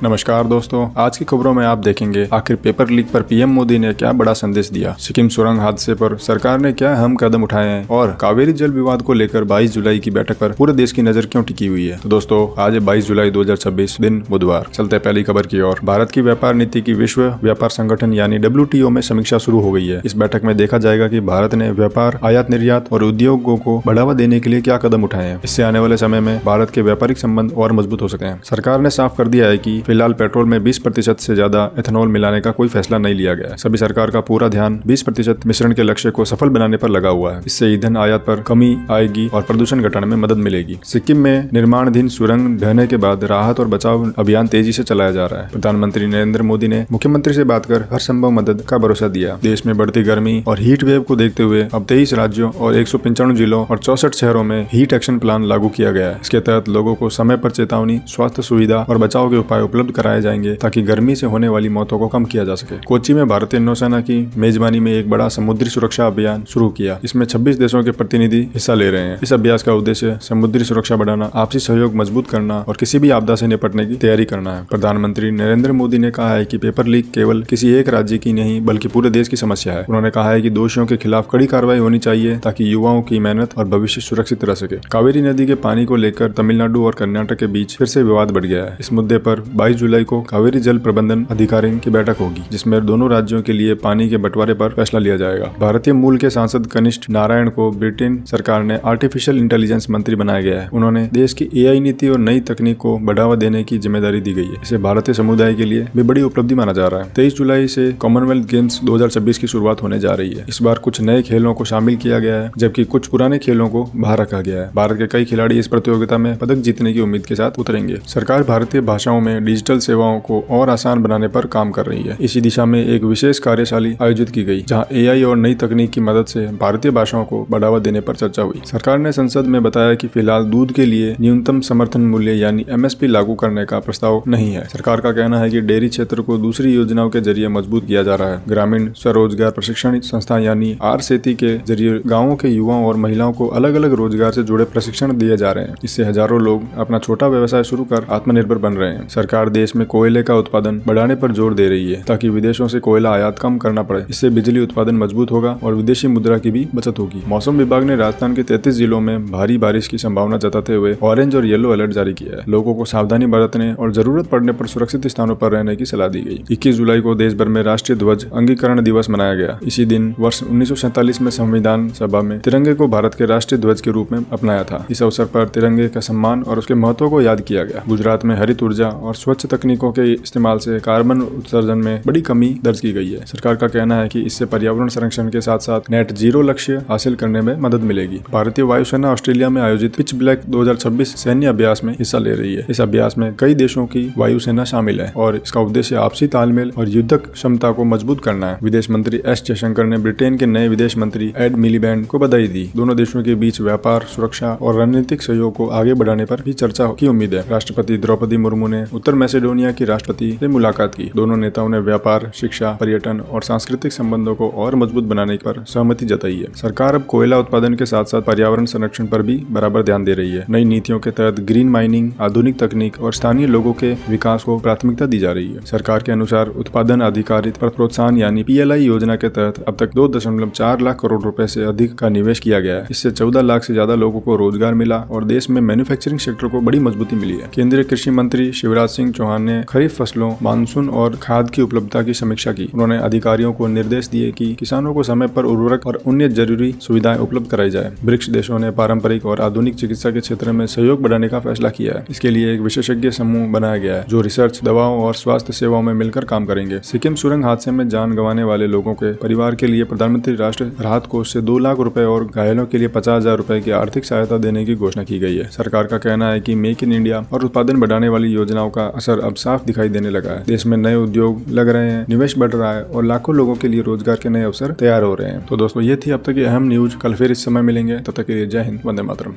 नमस्कार दोस्तों, आज की खबरों में आप देखेंगे आखिर पेपर लीक पर पीएम मोदी ने क्या बड़ा संदेश दिया, सिक्किम सुरंग हादसे पर सरकार ने क्या अहम कदम उठाए हैं और कावेरी जल विवाद को लेकर 22 जुलाई की बैठक पर पूरे देश की नजर क्यों टिकी हुई है। तो दोस्तों, आज है 22 जुलाई 2026 दिन बुधवार। चलते पहली खबर की ओर। भारत की व्यापार नीति की विश्व व्यापार संगठन यानी WTO में समीक्षा शुरू हो गई है। इस बैठक में देखा जाएगा कि भारत ने व्यापार, आयात निर्यात और उद्योगों को बढ़ावा देने के लिए क्या कदम उठाए हैं। इससे आने वाले समय में भारत के व्यापारिक संबंध और मजबूत हो सके। सरकार ने साफ कर दिया है कि फिलहाल पेट्रोल में 20% से ज्यादा एथेनॉल मिलाने का कोई फैसला नहीं लिया गया है। सभी सरकार का पूरा ध्यान 20% मिश्रण के लक्ष्य को सफल बनाने पर लगा हुआ है। इससे ईंधन आयात पर कमी आएगी और प्रदूषण घटाने में मदद मिलेगी। सिक्किम में निर्माणाधीन सुरंग ढहने के बाद राहत और बचाव अभियान तेजी से चलाया जा रहा है। प्रधानमंत्री नरेंद्र मोदी ने मुख्यमंत्री से बात कर हर संभव मदद का भरोसा दिया। देश में बढ़ती गर्मी और हीट वेव को देखते हुए अब 23 राज्यों और 195 जिलों और 64 शहरों में हीट एक्शन प्लान लागू किया गया है। इसके तहत लोगों को समय पर चेतावनी, स्वास्थ्य सुविधा और बचाव के उपाय उपलब्ध कराए जाएंगे ताकि गर्मी से होने वाली मौतों को कम किया जा सके। कोच्चि में भारतीय नौसेना की मेजबानी में एक बड़ा समुद्री सुरक्षा अभियान शुरू किया। इसमें 26 देशों के प्रतिनिधि हिस्सा ले रहे हैं। इस अभ्यास का उद्देश्य समुद्री सुरक्षा बढ़ाना, आपसी सहयोग मजबूत करना और किसी भी आपदा से निपटने की तैयारी करना है। प्रधानमंत्री नरेंद्र मोदी ने कहा है कि पेपर लीक केवल किसी एक राज्य की नहीं बल्कि पूरे देश की समस्या है। उन्होंने कहा है कि दोषियों के खिलाफ कड़ी कार्रवाई होनी चाहिए ताकि युवाओं की मेहनत और भविष्य सुरक्षित रह सके। कावेरी नदी के पानी को लेकर तमिलनाडु और कर्नाटक के बीच फिर से विवाद बढ़ गया है। इस मुद्दे पर 22 जुलाई को कावेरी जल प्रबंधन अधिकारियों की बैठक होगी, जिसमें दोनों राज्यों के लिए पानी के बंटवारे पर फैसला लिया जाएगा। भारतीय मूल के सांसद कनिष्ठ नारायण को ब्रिटेन सरकार ने आर्टिफिशियल इंटेलिजेंस मंत्री बनाया गया है। उन्होंने देश की AI नीति और नई तकनीक को बढ़ावा देने की जिम्मेदारी दी गई है। इसे भारतीय समुदाय के लिए भी बड़ी उपलब्धि माना जा रहा है। 23 जुलाई से कॉमनवेल्थ गेम्स 2026 की शुरुआत होने जा रही है। इस बार कुछ नए खेलों को शामिल किया गया है, जबकि कुछ पुराने खेलों को बाहर रखा गया है। भारत के कई खिलाड़ी इस प्रतियोगिता में पदक जीतने की उम्मीद के साथ उतरेंगे। सरकार भारतीय भाषाओं में डिजिटल सेवाओं को और आसान बनाने पर काम कर रही है। इसी दिशा में एक विशेष कार्यशाला आयोजित की गई, जहां AI और नई तकनीक की मदद से भारतीय भाषाओं को बढ़ावा देने पर चर्चा हुई। सरकार ने संसद में बताया कि फिलहाल दूध के लिए न्यूनतम समर्थन मूल्य यानी MSP लागू करने का प्रस्ताव नहीं है। सरकार का कहना है कि डेयरी क्षेत्र को दूसरी योजनाओं के जरिए मजबूत किया जा रहा है। ग्रामीण स्वरोजगार प्रशिक्षण संस्था यानी RSETI के जरिए गाँवों के युवाओं और महिलाओं को अलग अलग रोजगार से जुड़े प्रशिक्षण दिए जा रहे हैं। इससे हजारों लोग अपना छोटा व्यवसाय शुरू कर आत्मनिर्भर बन रहे हैं। सरकार देश में कोयले का उत्पादन बढ़ाने पर जोर दे रही है ताकि विदेशों से कोयला आयात कम करना पड़े। इससे बिजली उत्पादन मजबूत होगा और विदेशी मुद्रा की भी बचत होगी। मौसम विभाग ने राजस्थान के 33 जिलों में भारी बारिश की संभावना जताते हुए ऑरेंज और येलो अलर्ट जारी किया है। लोगों को सावधानी बरतने और जरूरत पड़ने पर सुरक्षित स्थानों पर रहने की सलाह दी गई। 21 जुलाई को देश भर में राष्ट्रीय ध्वज अंगीकरण दिवस मनाया गया। इसी दिन वर्ष 1947 में संविधान सभा में तिरंगे को भारत के राष्ट्रीय ध्वज के रूप में अपनाया था। इस अवसर पर तिरंगे का सम्मान और उसके महत्व को याद किया गया। गुजरात में हरित ऊर्जा और स्वच्छ तकनीकों के इस्तेमाल से कार्बन उत्सर्जन में बड़ी कमी दर्ज की गई है। सरकार का कहना है कि इससे पर्यावरण संरक्षण के साथ साथ नेट जीरो लक्ष्य हासिल करने में मदद मिलेगी। भारतीय वायुसेना ऑस्ट्रेलिया में आयोजित पिच ब्लैक 2026 सैन्य अभ्यास में हिस्सा ले रही है। इस अभ्यास में कई देशों की वायुसेना शामिल है और इसका उद्देश्य आपसी तालमेल और युद्धक क्षमता को मजबूत करना है। विदेश मंत्री S जयशंकर ने ब्रिटेन के नए विदेश मंत्री एड मिलीबैंड को बधाई दी। दोनों देशों के बीच व्यापार, सुरक्षा और रणनीतिक सहयोग को आगे बढ़ाने पर भी चर्चा की उम्मीद है। राष्ट्रपति द्रौपदी मुर्मू ने उत्तर मैसेडोनिया की राष्ट्रपति से मुलाकात की। दोनों नेताओं ने व्यापार, शिक्षा, पर्यटन और सांस्कृतिक संबंधों को और मजबूत बनाने पर सहमति जताई है। सरकार अब कोयला उत्पादन के साथ साथ पर्यावरण संरक्षण पर भी बराबर ध्यान दे रही है। नई नीतियों के तहत ग्रीन माइनिंग, आधुनिक तकनीक और स्थानीय लोगों के विकास को प्राथमिकता दी जा रही है। सरकार के अनुसार उत्पादन आधारित पर प्रोत्साहन यानी PLI योजना के तहत अब तक 2.4 लाख करोड़ रुपए से अधिक का निवेश किया गया है। इससे 14 लाख से ज्यादा लोगों को रोजगार मिला और देश में मैन्युफैक्चरिंग सेक्टर को बड़ी मजबूती मिली है। केंद्रीय कृषि मंत्री शिवराज सिंह चौहान ने खरीफ फसलों, मानसून और खाद की उपलब्धता की समीक्षा की। उन्होंने अधिकारियों को निर्देश दिए कि किसानों को समय पर उर्वरक और अन्य जरूरी सुविधाएं उपलब्ध कराई जाए। ब्रिक्स देशों ने पारंपरिक और आधुनिक चिकित्सा के क्षेत्र में सहयोग बढ़ाने का फैसला किया है। इसके लिए एक विशेषज्ञ समूह बनाया गया है जो रिसर्च, दवाओं और स्वास्थ्य सेवाओं में मिलकर काम करेंगे। सिक्किम सुरंग हादसे में जान गंवाने वाले लोगों के परिवार के लिए प्रधानमंत्री राष्ट्रीय राहत कोष से 2 लाख रुपए और घायलों के लिए 50,000 रुपए की आर्थिक सहायता देने की घोषणा की गई है। सरकार का कहना है कि मेक इन इंडिया और उत्पादन बढ़ाने वाली योजनाओं का असर अब साफ दिखाई देने लगा है। देश में नए उद्योग लग रहे हैं, निवेश बढ़ रहा है और लाखों लोगों के लिए रोजगार के नए अवसर तैयार हो रहे हैं। तो दोस्तों, ये थी अब तक की अहम न्यूज। कल फिर इस समय मिलेंगे, तब तक के लिए जय हिंद, वंदे मातरम।